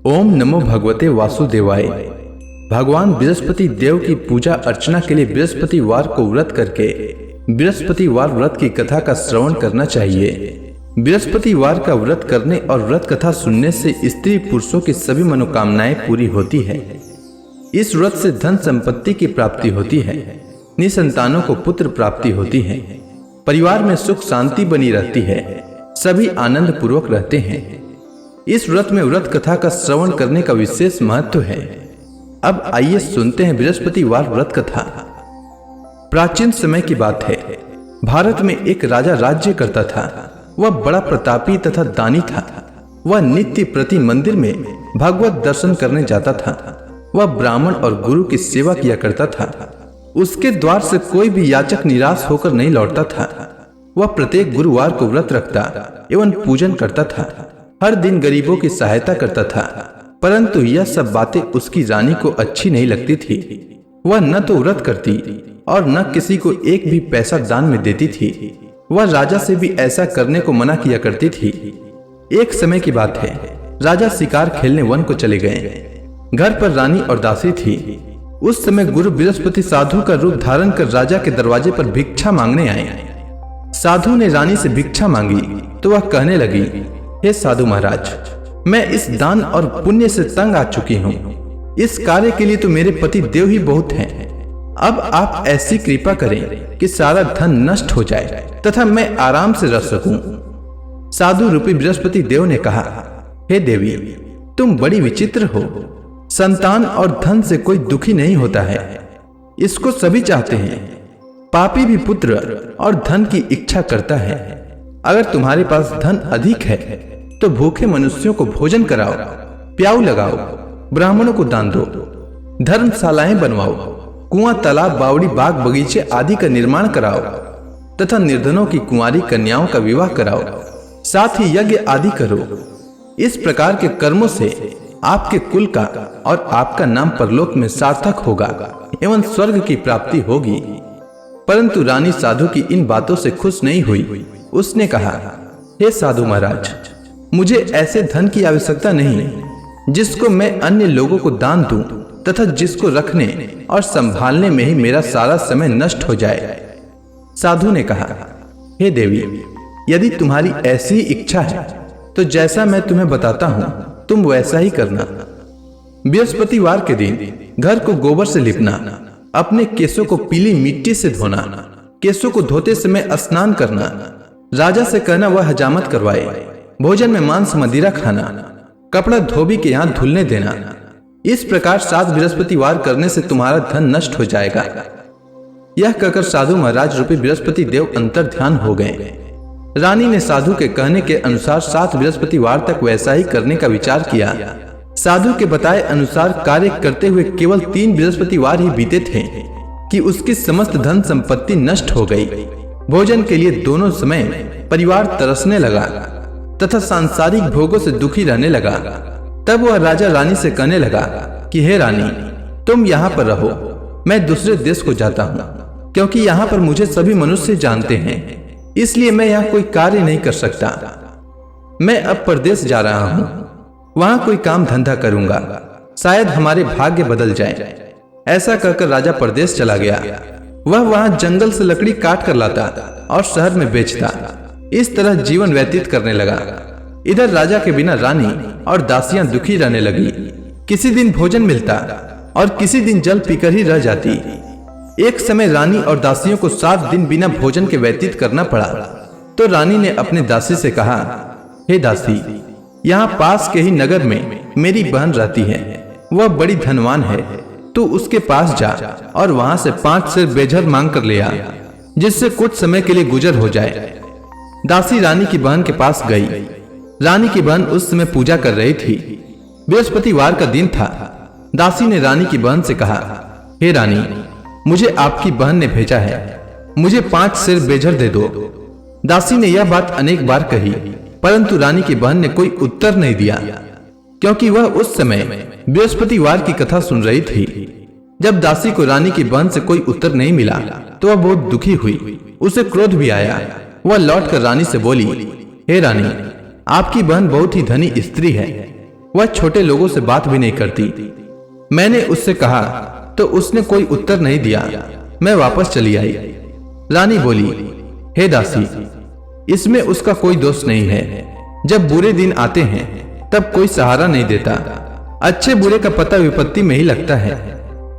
ओम नमो भगवते वासुदेवाय। भगवान बृहस्पति देव की पूजा अर्चना के लिए बृहस्पतिवार को व्रत करके बृहस्पतिवार व्रत की कथा का श्रवण करना चाहिए। बृहस्पतिवार का व्रत करने और व्रत कथा सुनने से स्त्री पुरुषों की सभी मनोकामनाएं पूरी होती है। इस व्रत से धन संपत्ति की प्राप्ति होती है, निसंतानों को पुत्र प्राप्ति होती है, परिवार में सुख शांति बनी रहती है, सभी आनंद पूर्वक रहते हैं। इस व्रत में व्रत कथा का श्रवण करने का विशेष महत्व है। अब आइए सुनते हैं बृहस्पतिवार व्रत कथा। प्राचीन समय की बात है। भारत में एक राजा राज्य करता था। वह बड़ा प्रतापी तथा दानी था। वह नित्य प्रति मंदिर में भगवत दर्शन करने जाता था। वह ब्राह्मण और गुरु की सेवा किया करता था। उसके द्वार से कोई भी याचक निराश होकर नहीं लौटता था। वह प्रत्येक गुरुवार को व्रत रखता एवं पूजन करता था। हर दिन गरीबों की सहायता करता था। परंतु यह सब बातें उसकी रानी को अच्छी नहीं लगती थी। वह न तो व्रत करती और न किसी को एक भी पैसा दान में देती थी। वह राजा से भी ऐसा करने को मना किया करती थी। एक समय की बात है। राजा शिकार खेलने वन को चले गए। घर पर रानी और दासी थी। उस समय गुरु बृहस्पति साधु का रूप धारण कर राजा के दरवाजे पर भिक्षा मांगने आए। साधु ने रानी से भिक्षा मांगी तो वह कहने लगी, हे साधु महाराज, मैं इस दान और पुण्य से तंग आ चुकी हूँ। इस कार्य के लिए तो मेरे पति देव ही बहुत हैं। अब आप ऐसी कृपा करें कि सारा धन नष्ट हो जाए तथा मैं आराम से रह सकूं। साधु रूपी बृहस्पति देव ने कहा, हे देवी, तुम बड़ी विचित्र हो। संतान और धन से कोई दुखी नहीं होता है, इसको सभी चाहते हैं। पापी भी पुत्र और धन की इच्छा करता है। अगर तुम्हारे पास धन अधिक है तो भूखे मनुष्यों को भोजन कराओ, प्याऊ लगाओ, ब्राह्मणों को दान दो, धर्मशालाएं बनवाओ, कुआं, तालाब, बावड़ी, बाग, बगीचे आदि का निर्माण कराओ तथा निर्धनों की कुंवारी कन्याओं का विवाह कराओ, साथ ही यज्ञ आदि करो। इस प्रकार के कर्मों से आपके कुल का और आपका नाम परलोक में सार्थक होगा एवं स्वर्ग की प्राप्ति होगी। परंतु रानी साधु की इन बातों से खुश नहीं हुई। उसने कहा, हे साधु महाराज, मुझे ऐसे धन की आवश्यकता नहीं जिसको मैं अन्य लोगों को दान दूं तथा जिसको रखने और संभालने में ही मेरा सारा समय नष्ट हो जाए। साधु ने कहा, हे देवी, यदि तुम्हारी ऐसी इच्छा है तो जैसा मैं तुम्हें बताता हूं तुम वैसा ही करना। बृहस्पतिवार के दिन घर को गोबर से लिपना, अपने केसों को पीली मिट्टी से धोना, केसों को धोते समय स्नान करना, राजा से कहना वह हजामत करवाए, भोजन में मांस मदिरा खाना, कपड़ा धोबी के यहाँ धुलने देना। इस प्रकार 7 बृहस्पतिवार करने से तुम्हारा धन नष्ट हो जाएगा। यह कहकर साधु महाराज रूपी बृहस्पति देव अंतर ध्यान हो गए। रानी ने साधु के कहने के अनुसार 7 बृहस्पतिवार तक वैसा ही करने का विचार किया। साधु के बताए अनुसार कार्य करते हुए केवल 3 बृहस्पतिवार ही बीते थे कि उसकी समस्त धन संपत्ति नष्ट हो गई। भोजन के लिए दोनों समय परिवार तरसने लगा तथा सांसारिक भोगों से दुखी रहने लगा। तब वह राजा रानी से कहने लगा कि हे रानी, तुम यहाँ पर रहो, मैं दूसरे देश को जाता हूँ, क्योंकि यहाँ पर मुझे सभी मनुष्य जानते हैं, इसलिए मैं यहाँ कोई कार्य नहीं कर सकता। मैं अब परदेश जा रहा हूँ, वहाँ कोई काम धंधा करूंगा, शायद हमारे भाग्य बदल जाए। ऐसा कहकर राजा परदेश चला गया। वह वहां जंगल से लकड़ी काट कर लाता और शहर में बेचता। इस तरह जीवन व्यतीत करने लगा। इधर राजा के बिना रानी और दासियां दुखी रहने लगी। किसी दिन भोजन मिलता और किसी दिन जल पीकर ही रह जाती। एक समय रानी और दासियों को 7 दिन बिना भोजन के व्यतीत करना पड़ा। तो रानी ने अपने दासी से कहा, हे दासी, यहाँ पास के ही नगर में मेरी बहन रहती है। वह बड़ी धनवान है, तू उसके पास जा और वहां से 5 सेर बेझर मांग कर ले आ, जिससे कुछ समय के लिए गुजर हो जाए। दासी रानी की बहन के पास गई। रानी की बहन उस समय पूजा कर रही थी। बृहस्पतिवार का दिन था। दासी ने रानी की बहन से कहा, हे रानी, मुझे आपकी बहन ने भेजा है, मुझे 5 सेर बेझर दे दो। दासी ने यह बात अनेक बार कही, परंतु रानी की बहन ने कोई उत्तर नहीं दिया, क्योंकि वह उस समय बृहस्पतिवार की कथा सुन रही थी। जब दासी को रानी की बहन से कोई उत्तर नहीं मिला तो वह बहुत दुखी हुई। उसे क्रोध भी आया। वह लौटकर रानी से बोली, हे रानी, आपकी बहन बहुत ही धनी स्त्री है, वह छोटे लोगों से बात भी नहीं करती। मैंने उससे कहा तो उसने कोई उत्तर नहीं दिया। मैं वापस चली आई। रानी बोली, हे दासी, इसमें उसका कोई दोष नहीं है। जब बुरे दिन आते हैं तब कोई सहारा नहीं देता। अच्छे बुरे का पता विपत्ति में ही लगता है।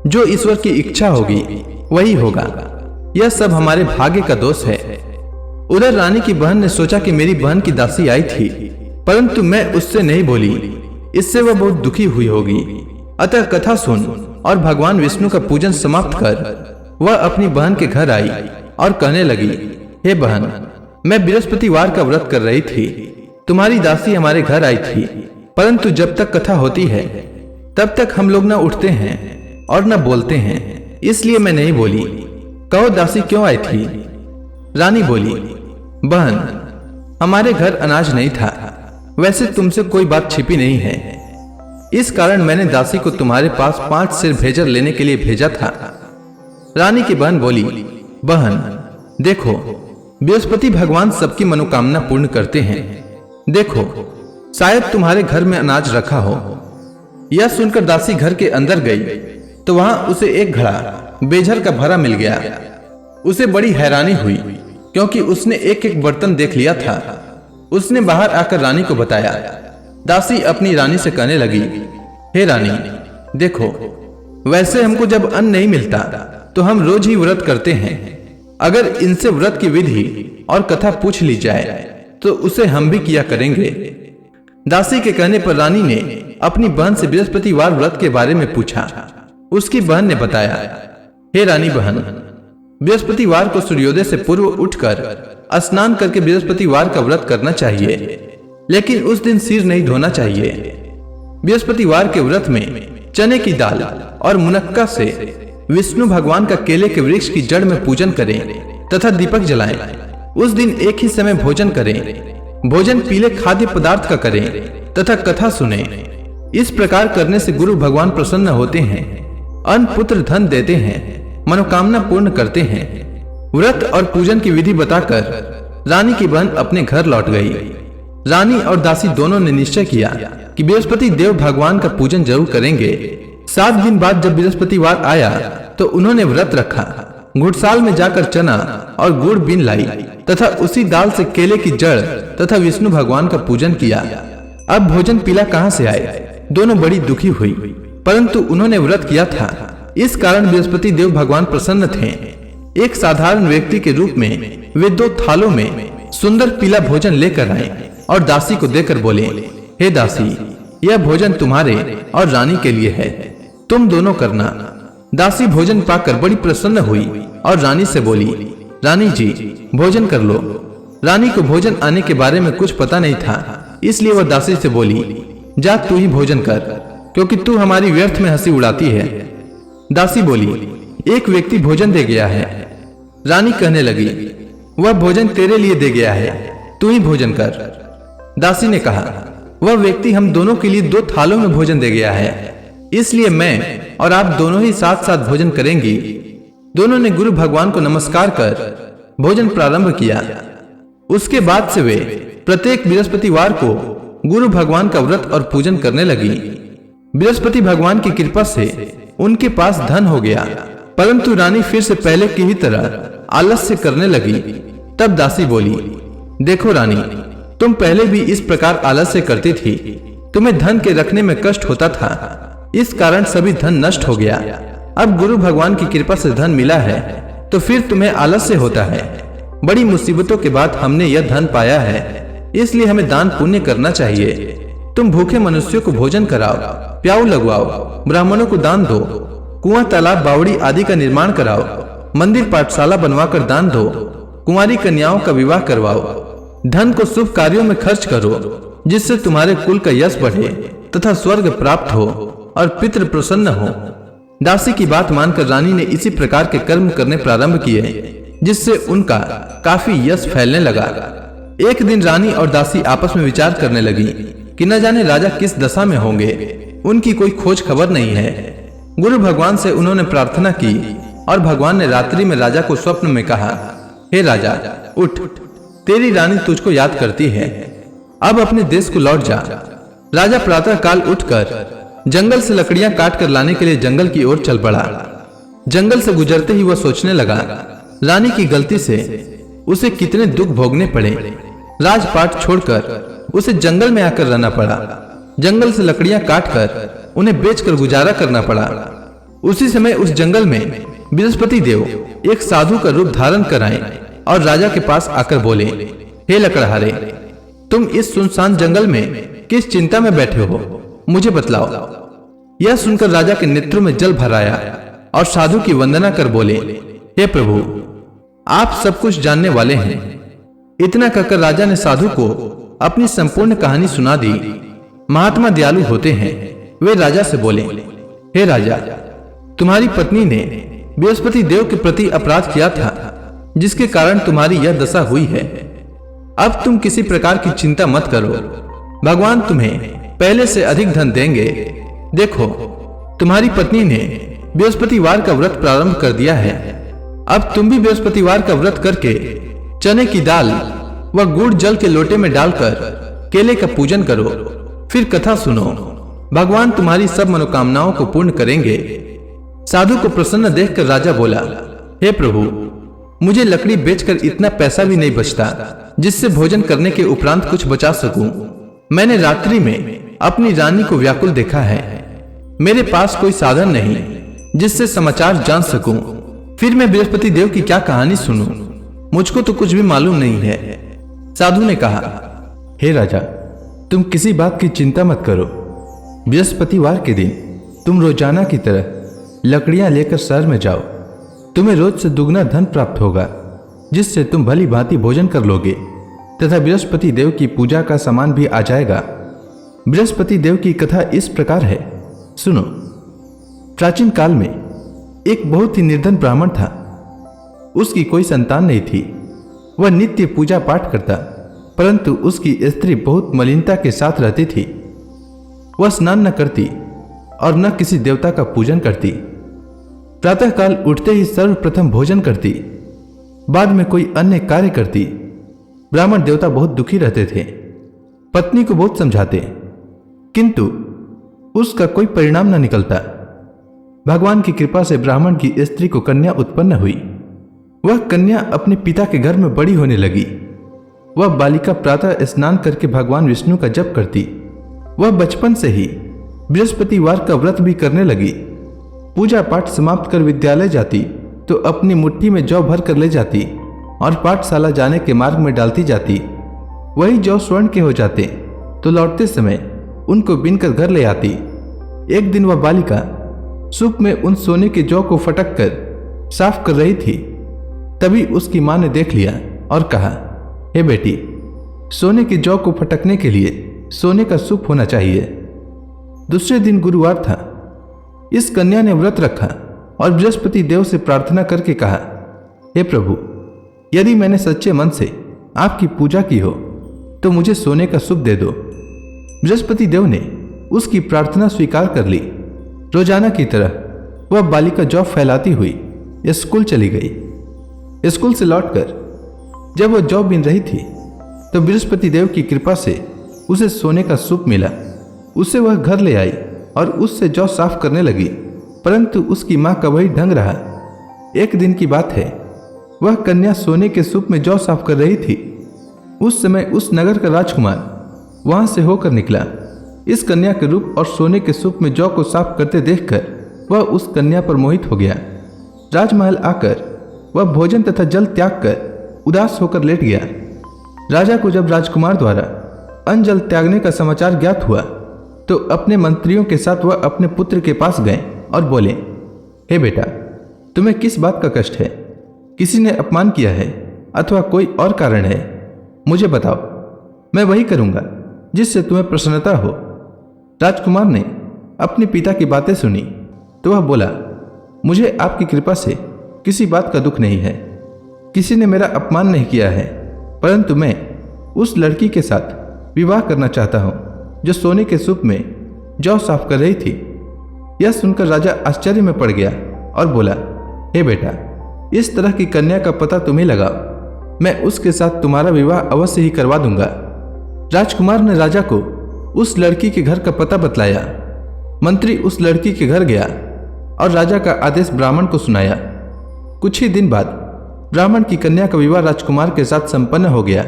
जो ईश्वर की इच्छा होगी वही होगा। यह सब हमारे भाग्य का दोष है। उधर रानी की बहन ने सोचा कि मेरी बहन की दासी आई थी, परंतु मैं उससे नहीं बोली। इससे वह बहुत दुखी हुई होगी। अतः कथा सुन और भगवान विष्णु का पूजन समाप्त कर वह अपनी बहन के घर आई और कहने लगी, हे बहन, मैं बृहस्पतिवार का व्रत कर रही थी। तुम्हारी दासी हमारे घर आई थी, परंतु जब तक कथा होती है तब तक हम लोग न उठते हैं और न बोलते हैं, इसलिए मैं नहीं बोली। कहो दासी क्यों आई थी? रानी बोली, बहन, हमारे घर अनाज नहीं था। वैसे तुमसे कोई बात छिपी नहीं है, इस कारण मैंने दासी को तुम्हारे पास 5 सिर भेजर लेने के लिए भेजा था। रानी की बहन बोली, बहन देखो, बृहस्पति भगवान सबकी मनोकामना पूर्ण करते हैं। देखो, शायद तुम्हारे घर में अनाज रखा हो। यह सुनकर दासी घर के अंदर गई तो वहां उसे एक घड़ा बेझर का भरा मिल गया। उसे बड़ी हैरानी हुई क्योंकि उसने एक एक बर्तन देख लिया था। उसने बाहर आकर रानी को बताया। दासी अपनी रानी से कहने लगी, हे रानी, देखो, वैसे हमको जब अन्न नहीं मिलता तो हम रोज ही व्रत करते हैं। अगर इनसे व्रत की विधि और कथा पूछ ली जाए तो उसे हम भी किया करेंगे। दासी के कहने पर रानी ने अपनी बहन से बृहस्पतिवार व्रत के बारे में पूछा। उसकी बहन ने बताया, हे रानी बहन, बृहस्पतिवार को सूर्योदय से पूर्व उठकर स्नान करके बृहस्पतिवार का व्रत करना चाहिए, लेकिन उस दिन सिर नहीं धोना चाहिए। बृहस्पतिवार के व्रत में चने की दाल और मुनक्का से विष्णु भगवान का केले के वृक्ष की जड़ में पूजन करें तथा दीपक जलाएं। उस दिन एक ही समय भोजन करें। भोजन पीले खाद्य पदार्थ का करें तथा कथा सुने। इस प्रकार करने से गुरु भगवान प्रसन्न होते हैं, अन्न पुत्र धन देते हैं, मनोकामना पूर्ण करते हैं। व्रत और पूजन की विधि बताकर रानी की बहन अपने घर लौट गई। रानी और दासी दोनों ने निश्चय किया कि बृहस्पति देव भगवान का पूजन जरूर करेंगे। 7 दिन बाद जब बृहस्पतिवार आया तो उन्होंने व्रत रखा। घुड़साल में जाकर चना और गुड़ बीन लाई तथा उसी दाल से केले की जड़ तथा विष्णु भगवान का पूजन किया। अब भोजन पीला कहां से आए? दोनों बड़ी दुखी हुई, परंतु उन्होंने व्रत किया था, इस कारण बृहस्पति देव भगवान प्रसन्न थे। एक साधारण व्यक्ति के रूप में वे 2 थालों में सुंदर पीला भोजन लेकर आए और दासी को देकर बोले, हे दासी, यह भोजन तुम्हारे और रानी के लिए है, तुम दोनों करना। दासी भोजन पाकर बड़ी प्रसन्न हुई और रानी से बोली, रानी जी, भोजन कर लो। रानी को भोजन आने के बारे में कुछ पता नहीं था, इसलिए वह दासी से बोली, जा तू ही भोजन कर, क्योंकि तू हमारी व्यर्थ में हंसी उड़ाती है। दासी बोली, एक व्यक्ति भोजन दे गया है। रानी कहने लगी, वह भोजन तेरे लिए दे गया है, तू ही भोजन कर। दासी ने कहा, वह व्यक्ति हम दोनों के लिए 2 थालों में भोजन दे गया है, इसलिए मैं और आप दोनों ही साथ साथ भोजन करेंगी। दोनों ने गुरु भगवान को नमस्कार कर भोजन प्रारंभ किया। उसके बाद से वे प्रत्येक बृहस्पतिवार को गुरु भगवान का व्रत और पूजन करने लगी। बृहस्पति भगवान की कृपा से उनके पास धन हो गया, परंतु रानी फिर से पहले की ही तरह आलस्य करने लगी। तब दासी बोली, देखो रानी, तुम पहले भी इस प्रकार आलस्य करती थी। तुम्हें धन के रखने में कष्ट होता था, इस कारण सभी धन नष्ट हो गया। अब गुरु भगवान की कृपा से धन मिला है तो फिर तुम्हें आलस्य होता है। बड़ी मुसीबतों के बाद हमने यह धन पाया है, इसलिए हमें दान पुण्य करना चाहिए। तुम भूखे मनुष्यों को भोजन कराओ, प्याऊ लगवाओ, ब्राह्मणों को दान दो, कुआं तालाब बावड़ी आदि का निर्माण कराओ, मंदिर पाठशाला बनवाकर दान दो, कुंवारी कन्याओं का विवाह करवाओ। धन को शुभ कार्यों में खर्च करो, जिससे तुम्हारे कुल का यश बढ़े तथा स्वर्ग प्राप्त हो और पितृ प्रसन्न हो। दासी की बात मानकर रानी ने इसी प्रकार के कर्म करने प्रारंभ किए, जिससे उनका काफी यश फैलने लगा। एक दिन रानी और दासी आपस में विचार करने लगी कि न जाने राजा किस दशा में होंगे, उनकी कोई खोज खबर नहीं है। गुरु भगवान से उन्होंने प्रार्थना की और भगवान ने रात्रि में राजा को स्वप्न में कहा, हे राजा, उठ, तेरी रानी तुझको याद करती है, अब अपने देश को लौट जा। राजा प्रातः काल उठकर जंगल से लकड़ियां काट कर लाने के लिए जंगल की ओर चल पड़ा। जंगल से गुजरते ही वह सोचने लगा, रानी की गलती से उसे कितने दुख भोगने पड़े। राजपाट छोड़कर उसे जंगल में आकर रहना पड़ा। जंगल से लकड़ियां काटकर उन्हें बेचकर गुजारा करना पड़ा। उसी समय उस जंगल में बृहस्पति देव एक साधु का रूप धारण कर आए और राजा के पास आकर बोले, हे लकड़हारे, तुम इस सुनसान जंगल में किस चिंता में बैठे हो, मुझे बतलाओ। यह सुनकर राजा के नेत्रों में जल भर आया और साधु की वंदना कर बोले, हे प्रभु, आप सब कुछ जानने वाले हैं। इतना कहकर राजा ने साधु को अपनी संपूर्ण कहानी सुना दी। महात्मा दयालु होते हैं। वे राजा से बोले, हे राजा, तुम्हारी पत्नी ने बृहस्पति देव के प्रति अपराध किया था, जिसके कारण तुम्हारी यह दशा हुई है। अब तुम किसी प्रकार की चिंता मत करो, भगवान तुम्हें पहले से अधिक धन देंगे। देखो, तुम्हारी पत्नी ने बृहस्पतिवार का व्रत प्रारंभ कर दिया है। अब तुम भी बृहस्पतिवार का व्रत करके चने की दाल व गुड़ जल के लोटे में डालकर केले का पूजन करो, फिर कथा सुनो। भगवान तुम्हारी सब मनोकामनाओं को पूर्ण करेंगे। साधु को प्रसन्न देखकर राजा बोला, हे प्रभु, मुझे लकड़ी बेचकर इतना पैसा भी नहीं बचता जिससे भोजन करने के उपरांत कुछ बचा सकूं। मैंने रात्रि में अपनी रानी को व्याकुल देखा है। मेरे पास कोई साधन नहीं जिससे समाचार जान सकूं। फिर मैं बृहस्पति देव की क्या कहानी सुनूं? मुझको तो कुछ भी मालूम नहीं है। साधु ने कहा, हे राजा, तुम किसी बात की चिंता मत करो। बृहस्पतिवार के दिन तुम रोजाना की तरह लकड़ियां लेकर शहर में जाओ। तुम्हें रोज से दुगना धन प्राप्त होगा, जिससे तुम भली भांति भोजन कर लोगे तथा बृहस्पति देव की पूजा का सामान भी आ जाएगा। बृहस्पति देव की कथा इस प्रकार है, सुनो। प्राचीन काल में एक बहुत ही निर्धन ब्राह्मण था। उसकी कोई संतान नहीं थी। वह नित्य पूजा पाठ करता, परंतु उसकी स्त्री बहुत मलिनता के साथ रहती थी। वह स्नान न करती और न किसी देवता का पूजन करती। प्रातःकाल उठते ही सर्वप्रथम भोजन करती, बाद में कोई अन्य कार्य करती। ब्राह्मण देवता बहुत दुखी रहते थे। पत्नी को बहुत समझाते, किंतु उसका कोई परिणाम न निकलता। भगवान की कृपा से ब्राह्मण की स्त्री को कन्या उत्पन्न हुई। वह कन्या अपने पिता के घर में बड़ी होने लगी। वह बालिका प्रातः स्नान करके भगवान विष्णु का जप करती। वह बचपन से ही बृहस्पतिवार का व्रत भी करने लगी। पूजा पाठ समाप्त कर विद्यालय जाती तो अपनी मुट्ठी में जौ भर कर ले जाती और पाठशाला जाने के मार्ग में डालती जाती। वही जौ स्वर्ण के हो जाते तो लौटते समय उनको बीनकर घर ले आती। एक दिन वह बालिका सूप में उन सोने के जौ को फटक कर साफ कर रही थी। तभी उसकी मां ने देख लिया और कहा, हे बेटी, सोने के जौ को फटकने के लिए सोने का सूप होना चाहिए। दूसरे दिन गुरुवार था। इस कन्या ने व्रत रखा और बृहस्पति देव से प्रार्थना करके कहा, हे प्रभु, यदि मैंने सच्चे मन से आपकी पूजा की हो तो मुझे सोने का सूप दे दो। बृहस्पति देव ने उसकी प्रार्थना स्वीकार कर ली। रोजाना की तरह वह बालिका जौ फैलाती हुई स्कूल चली गई। स्कूल से लौटकर जब वह जौ बीन रही थी तो बृहस्पति देव की कृपा से उसे सोने का सूप मिला। उसे वह घर ले आई और उससे जौ साफ करने लगी, परंतु उसकी मां का वही ढंग रहा। एक दिन की बात है, वह कन्या सोने के सूप में जौ साफ कर रही थी। उस समय उस नगर का राजकुमार वहां से होकर निकला। इस कन्या के रूप और सोने के सूप में जौ को साफ करते देखकर वह उस कन्या पर मोहित हो गया। राजमहल आकर वह भोजन तथा जल त्याग कर उदास होकर लेट गया। राजा को जब राजकुमार द्वारा अन्न जल त्यागने का समाचार ज्ञात हुआ तो अपने मंत्रियों के साथ वह अपने पुत्र के पास गए और बोले, हे बेटा, तुम्हें किस बात का कष्ट है? किसी ने अपमान किया है अथवा कोई और कारण है? मुझे बताओ, मैं वही करूंगा जिससे तुम्हें प्रसन्नता हो। राजकुमार ने अपने पिता की बातें सुनी तो वह बोला, मुझे आपकी कृपा से किसी बात का दुख नहीं है। किसी ने मेरा अपमान नहीं किया है, परंतु मैं उस लड़की के साथ विवाह करना चाहता हूं जो सोने के सूप में जौ साफ कर रही थी। यह सुनकर राजा आश्चर्य में पड़ गया और बोला, हे बेटा, इस तरह की कन्या का पता तुम्हें लगाओ। मैं उसके साथ तुम्हारा विवाह अवश्य ही करवा दूंगा। राजकुमार ने राजा को उस लड़की के घर का पता बतलाया। मंत्री उस लड़की के घर गया और राजा का आदेश ब्राह्मण को सुनाया। कुछ ही दिन बाद ब्राह्मण की कन्या का विवाह राजकुमार के साथ संपन्न हो गया।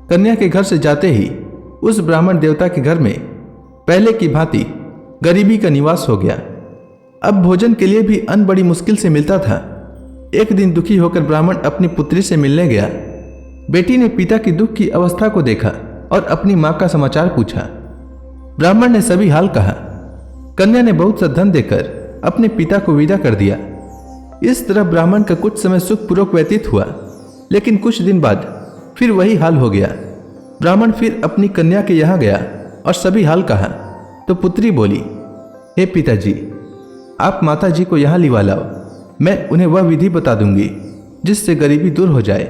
कन्या के घर से जाते ही उस ब्राह्मण देवता के घर में पहले की भांति गरीबी का निवास हो गया। अब भोजन के लिए भी अन्न बड़ी मुश्किल से मिलता था। एक दिन दुखी होकर ब्राह्मण अपनी पुत्री से मिलने गया। बेटी ने पिता की दुख की अवस्था को देखा और अपनी मां का समाचार पूछा। ब्राह्मण ने सभी हाल कहा। कन्या ने बहुत सा धन देकर अपने पिता को विदा कर दिया। इस तरह ब्राह्मण का कुछ समय सुखपूर्वक व्यतीत हुआ, लेकिन कुछ दिन बाद फिर वही हाल हो गया। ब्राह्मण फिर अपनी कन्या के यहाँ गया और सभी हाल कहा तो पुत्री बोली, हे पिताजी, आप माता जी को यहाँ लिवा लाओ, मैं उन्हें वह विधि बता दूंगी जिससे गरीबी दूर हो जाए।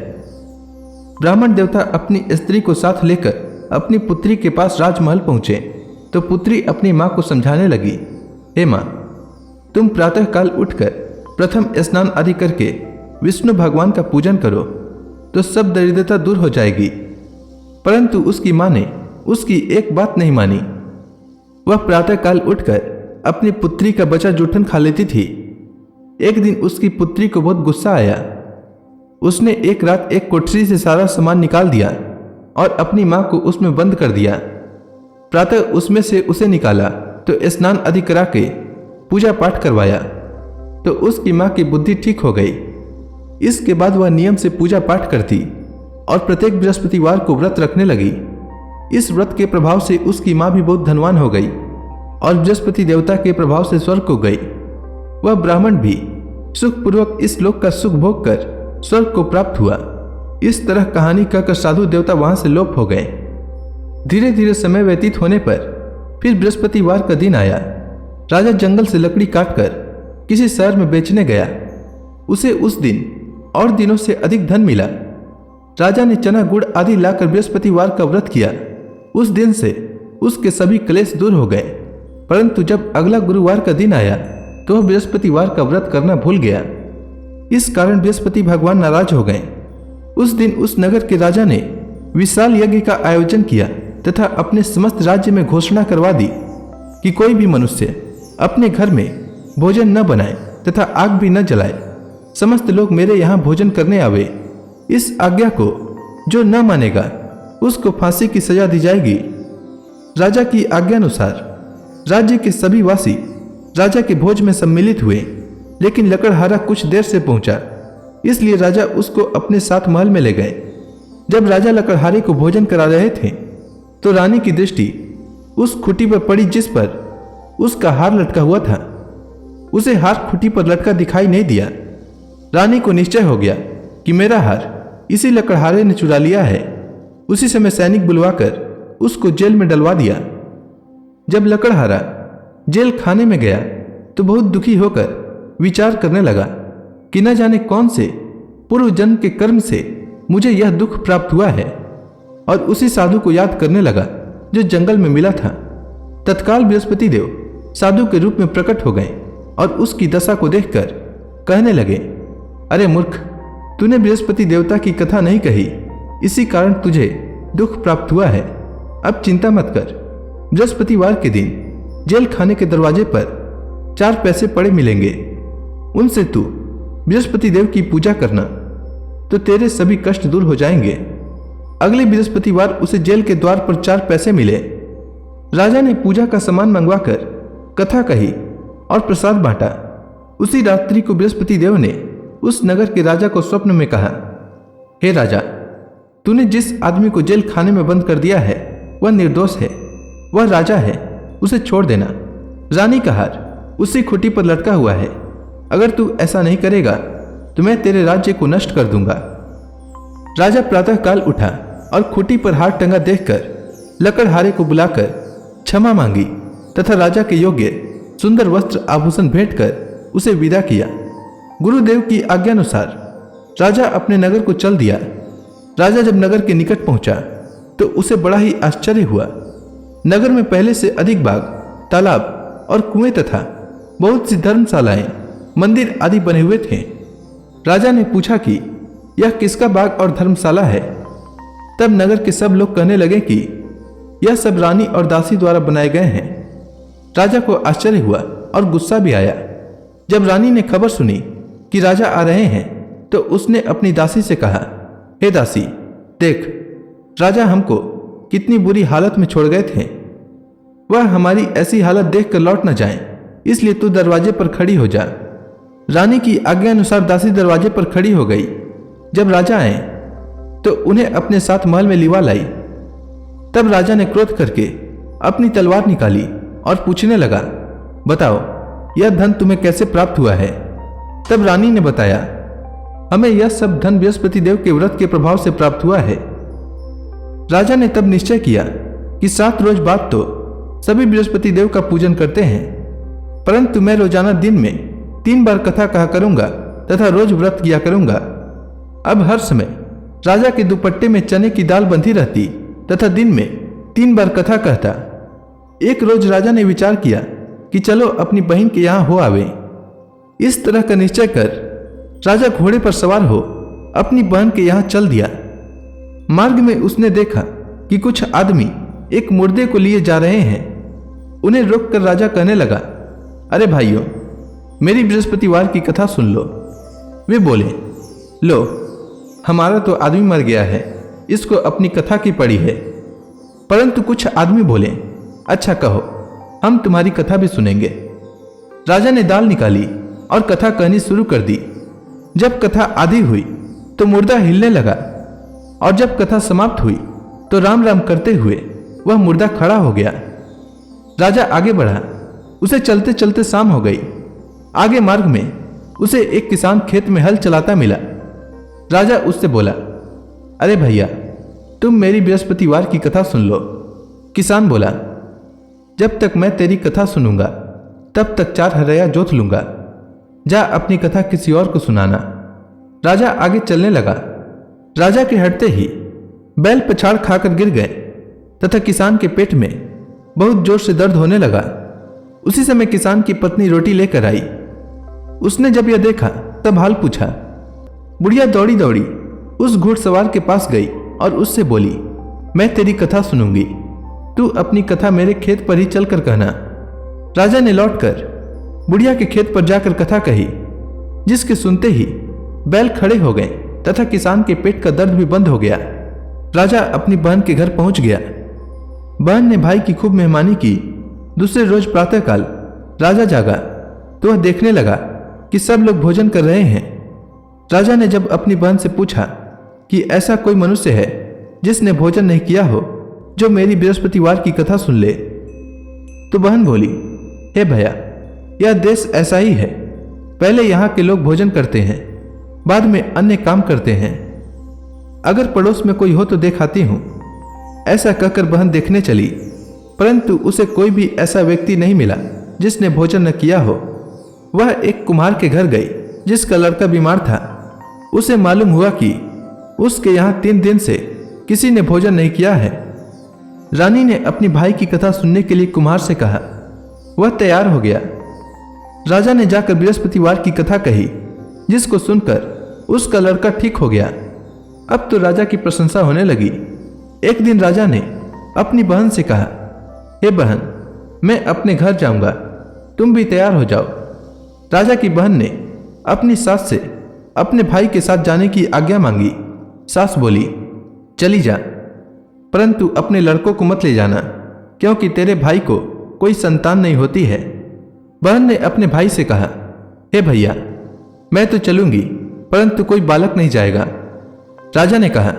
ब्राह्मण देवता अपनी स्त्री को साथ लेकर अपनी पुत्री के पास राजमहल पहुंचे तो पुत्री अपनी मां को समझाने लगी, हे मां, तुम प्रातःकाल उठकर प्रथम स्नान आदि करके विष्णु भगवान का पूजन करो तो सब दरिद्रता दूर हो जाएगी। परंतु उसकी मां ने उसकी एक बात नहीं मानी। वह प्रातःकाल उठकर अपनी पुत्री का बचा जूठन खा लेती थी। एक दिन उसकी पुत्री को बहुत गुस्सा आया। उसने एक रात एक कोठरी से सारा सामान निकाल दिया और अपनी मां को उसमें बंद कर दिया। प्रातः उसमें से उसे निकाला तो स्नान आदि करा के पूजा पाठ करवाया तो उसकी मां की बुद्धि ठीक हो गई। इसके बाद वह नियम से पूजा पाठ करती और प्रत्येक बृहस्पतिवार को व्रत रखने लगी। इस व्रत के प्रभाव से उसकी मां भी बहुत धनवान हो गई और बृहस्पति देवता के प्रभाव से स्वर्ग को गई। वह ब्राह्मण भी सुखपूर्वक इस लोक का सुख भोग कर स्वर्ग को प्राप्त हुआ। इस तरह कहानी कहकर साधु देवता वहां से लोप हो गए। धीरे धीरे समय व्यतीत होने पर फिर बृहस्पतिवार का दिन आया। राजा जंगल से लकड़ी काटकर किसी शहर में बेचने गया। उसे उस दिन और दिनों से अधिक धन मिला। राजा ने चना गुड़ आदि लाकर बृहस्पतिवार का व्रत किया। उस दिन से उसके सभी क्लेश दूर हो गए। परंतु जब अगला गुरुवार का दिन आया तो वह बृहस्पतिवार का व्रत करना भूल गया। इस कारण बृहस्पति भगवान नाराज हो गए। उस दिन उस नगर के राजा ने विशाल यज्ञ का आयोजन किया तथा अपने समस्त राज्य में घोषणा करवा दी कि कोई भी मनुष्य अपने घर में भोजन न बनाए तथा आग भी न जलाए। समस्त लोग मेरे यहाँ भोजन करने आवे। इस आज्ञा को जो न मानेगा उसको फांसी की सजा दी जाएगी। राजा की आज्ञानुसार राज्य के सभी वासी राजा के भोज में सम्मिलित हुए, लेकिन लकड़हारा कुछ देर से पहुंचा, इसलिए राजा उसको अपने साथ महल में ले गए। जब राजा लकड़हारे को भोजन करा रहे थे तो रानी की दृष्टि उस खुटी पर पड़ी जिस पर उसका हार लटका हुआ था। उसे हार खुटी पर लटका दिखाई नहीं दिया। रानी को निश्चय हो गया कि मेरा हार इसी लकड़हारे ने चुरा लिया है। उसी समय सैनिक बुलवाकर उसको जेल में डलवा दिया। जब लकड़हारा जेल खाने में गया तो बहुत दुखी होकर विचार करने लगा कि न जाने कौन से पूर्व जन्म के कर्म से मुझे यह दुख प्राप्त हुआ है, और उसी साधु को याद करने लगा जो जंगल में मिला था। तत्काल बृहस्पति देव साधु के रूप में प्रकट हो गए और उसकी दशा को देखकर कहने लगे, अरे मूर्ख, तूने बृहस्पति देवता की कथा नहीं कही, इसी कारण तुझे दुख प्राप्त हुआ है। अब चिंता मत कर। बृहस्पतिवार के दिन जेल खाने के दरवाजे पर 4 पैसे पड़े मिलेंगे। उनसे तू बृहस्पति देव की पूजा करना तो तेरे सभी कष्ट दूर हो जाएंगे। अगले बृहस्पतिवार उसे जेल के द्वार पर 4 पैसे मिले। राजा ने पूजा का सामान मंगवाकर कथा कही और प्रसाद बांटा। उसी रात्रि को बृहस्पति देव ने उस नगर के राजा को स्वप्न में कहा, हे राजा, तूने जिस आदमी को जेल खाने में बंद कर दिया है वह निर्दोष है, वह राजा है, उसे छोड़ देना। रानी का हार उसी खुटी पर लटका हुआ है। अगर तू ऐसा नहीं करेगा तो मैं तेरे राज्य को नष्ट कर दूंगा। राजा प्रातःकाल उठा और खुटी पर हार टंगा देखकर लकड़हारे को बुलाकर क्षमा मांगी तथा राजा के योग्य सुंदर वस्त्र आभूषण भेंट कर उसे विदा किया। गुरुदेव की आज्ञानुसार राजा अपने नगर को चल दिया। राजा जब नगर के निकट पहुंचा तो उसे बड़ा ही आश्चर्य हुआ। नगर में पहले से अधिक बाग, तालाब और कुएं तथा बहुत सी धर्मशालाएं, मंदिर आदि बने हुए थे। राजा ने पूछा कि यह किसका बाग और धर्मशाला है। तब नगर के सब लोग कहने लगे कि यह सब रानी और दासी द्वारा बनाए गए हैं। राजा को आश्चर्य हुआ और गुस्सा भी आया। जब रानी ने खबर सुनी कि राजा आ रहे हैं तो उसने अपनी दासी से कहा, हे दासी, देख, राजा हमको कितनी बुरी हालत में छोड़ गए थे। वह हमारी ऐसी हालत देखकर लौट न जाएं, इसलिए तू दरवाजे पर खड़ी हो जा। रानी की आज्ञा अनुसार दासी दरवाजे पर खड़ी हो गई। जब राजा आए तो उन्हें अपने साथ महल में लिवा लाई। तब राजा ने क्रोध करके अपनी तलवार निकाली और पूछने लगा, बताओ, यह धन तुम्हें कैसे प्राप्त हुआ है? तब रानी ने बताया, हमें यह सब धन बृहस्पति देव के व्रत के प्रभाव से प्राप्त हुआ है। राजा ने तब निश्चय किया कि 7 रोज बाद तो सभी बृहस्पति देव का पूजन करते हैं, परंतु मैं रोजाना दिन में 3 बार कथा कहा करूंगा तथा रोज व्रत किया करूंगा। अब हर समय राजा के दुपट्टे में चने की दाल बंधी रहती तथा दिन में 3 बार कथा कहता। एक रोज राजा ने विचार किया कि चलो अपनी बहन के यहां हो आवे। इस तरह का निश्चय कर राजा घोड़े पर सवार हो अपनी बहन के यहां चल दिया। मार्ग में उसने देखा कि कुछ आदमी एक मुर्दे को लिए जा रहे हैं। उन्हें रोककर राजा कहने लगा, अरे भाइयों, मेरी बृहस्पतिवार की कथा सुन लो। वे बोले, लो, हमारा तो आदमी मर गया है, इसको अपनी कथा की पड़ी है। परंतु कुछ आदमी बोले, अच्छा कहो, हम तुम्हारी कथा भी सुनेंगे। राजा ने दाल निकाली और कथा कहनी शुरू कर दी। जब कथा आधी हुई तो मुर्दा हिलने लगा और जब कथा समाप्त हुई तो राम राम करते हुए वह मुर्दा खड़ा हो गया। राजा आगे बढ़ा। उसे चलते चलते शाम हो गई। आगे मार्ग में उसे एक किसान खेत में हल चलाता मिला। राजा उससे बोला, अरे भैया, तुम मेरी बृहस्पतिवार की कथा सुन लो। किसान बोला, जब तक मैं तेरी कथा सुनूंगा तब तक 4 हरया जोत लूंगा। जा अपनी कथा किसी और को सुनाना। राजा आगे चलने लगा। राजा के हटते ही बैल पछाड़ खाकर गिर गए तथा किसान के पेट में बहुत जोर से दर्द होने लगा। उसी समय किसान की पत्नी रोटी लेकर आई। उसने जब यह देखा तब हाल पूछा। बुढ़िया दौड़ी दौड़ी उस घुड़सवार के पास गई और उससे बोली, मैं तेरी कथा सुनूंगी, तू अपनी कथा मेरे खेत पर ही चलकर कहना। राजा ने लौटकर बुढ़िया के खेत पर जाकर कथा कही, जिसके सुनते ही बैल खड़े हो गए तथा किसान के पेट का दर्द भी बंद हो गया। राजा अपनी बहन के घर पहुंच गया। बहन ने भाई की खूब मेहमानी की। दूसरे रोज प्रातःकाल राजा जागा तो वह देखने लगा कि सब लोग भोजन कर रहे हैं। राजा ने जब अपनी बहन से पूछा कि ऐसा कोई मनुष्य है जिसने भोजन नहीं किया हो जो मेरी बृहस्पतिवार की कथा सुन ले, तो बहन बोली, हे भैया, यह देश ऐसा ही है। पहले यहाँ के लोग भोजन करते हैं, बाद में अन्य काम करते हैं। अगर पड़ोस में कोई हो तो दिखाती हूं। ऐसा कहकर बहन देखने चली, परंतु उसे कोई भी ऐसा व्यक्ति नहीं मिला जिसने भोजन न किया हो। वह एक कुम्हार के घर गई जिसका लड़का बीमार था। उसे मालूम हुआ कि उसके यहाँ 3 दिन से किसी ने भोजन नहीं किया है। रानी ने अपनी भाई की कथा सुनने के लिए कुम्हार से कहा। वह तैयार हो गया। राजा ने जाकर बृहस्पतिवार की कथा कही, जिसको सुनकर उसका लड़का ठीक हो गया। अब तो राजा की प्रशंसा होने लगी। एक दिन राजा ने अपनी बहन से कहा, हे बहन, मैं अपने घर जाऊंगा, तुम भी तैयार हो जाओ। राजा की बहन ने अपनी सास से अपने भाई के साथ जाने की आज्ञा मांगी। सास बोली, चली जा, परंतु अपने लड़कों को मत ले जाना, क्योंकि तेरे भाई को कोई संतान नहीं होती है। बहन ने अपने भाई से कहा, हे भैया, मैं तो चलूंगी, परंतु कोई बालक नहीं जाएगा। राजा ने कहा,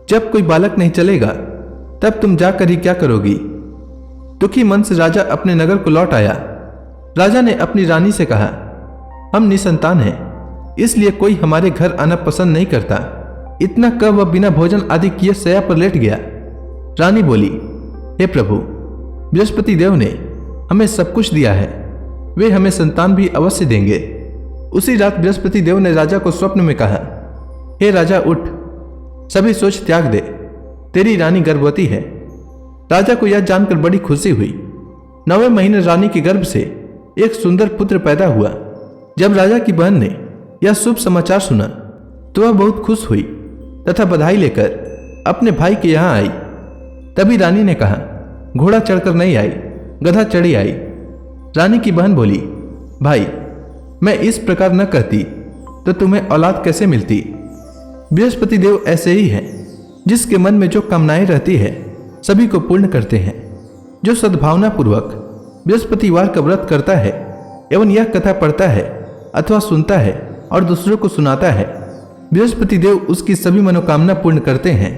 जब कोई बालक नहीं चलेगा तब तुम जाकर ही क्या करोगी? दुखी मन से राजा अपने नगर को लौट आया। राजा ने अपनी रानी से कहा, हम निसंतान हैं, इसलिए कोई हमारे घर आना पसंद नहीं करता। इतना कह वह बिना भोजन आदि किए शैया पर लेट गया। रानी बोली, हे प्रभु, बृहस्पति देव ने हमें सब कुछ दिया है, वे हमें संतान भी अवश्य देंगे। उसी रात बृहस्पति देव ने राजा को स्वप्न में कहा, हे राजा, उठ, सभी सोच त्याग दे, तेरी रानी गर्भवती है। राजा को यह जानकर बड़ी खुशी हुई। 9वें महीने रानी के गर्भ से एक सुंदर पुत्र पैदा हुआ। जब राजा की बहन ने यह शुभ समाचार सुना तो वह बहुत खुश हुई तथा बधाई लेकर अपने भाई के यहाँ आई। तभी रानी ने कहा, घोड़ा चढ़कर नहीं आई, गधा चढ़ी आई। रानी की बहन बोली, भाई मैं इस प्रकार न कहती तो तुम्हें औलाद कैसे मिलती। बृहस्पति देव ऐसे ही हैं, जिसके मन में जो कामनाएं रहती है सभी को पूर्ण करते हैं। जो सद्भावना पूर्वक बृहस्पतिवार का व्रत करता है एवं यह कथा पढ़ता है अथवा सुनता है और दूसरों को सुनाता है, बृहस्पति देव उसकी सभी मनोकामना पूर्ण करते हैं।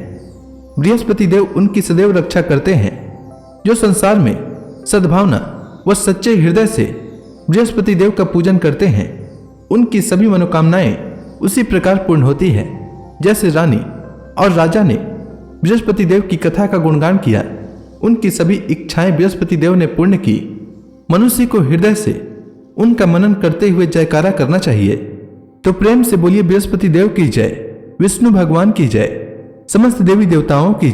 बृहस्पति देव उनकी सदैव रक्षा करते हैं। जो संसार में सद्भावना व सच्चे हृदय से बृहस्पति देव का पूजन करते हैं, उनकी सभी मनोकामनाएं उसी प्रकार पूर्ण होती है जैसे रानी और राजा ने बृहस्पति देव की कथा का गुणगान किया। उनकी सभी इच्छाएं बृहस्पति देव ने पूर्ण की। मनुष्य को हृदय से उनका मनन करते हुए जयकारा करना चाहिए। तो प्रेम से बोलिए, बृहस्पति देव की जय, विष्णु भगवान की जय, समस्त देवी देवताओं की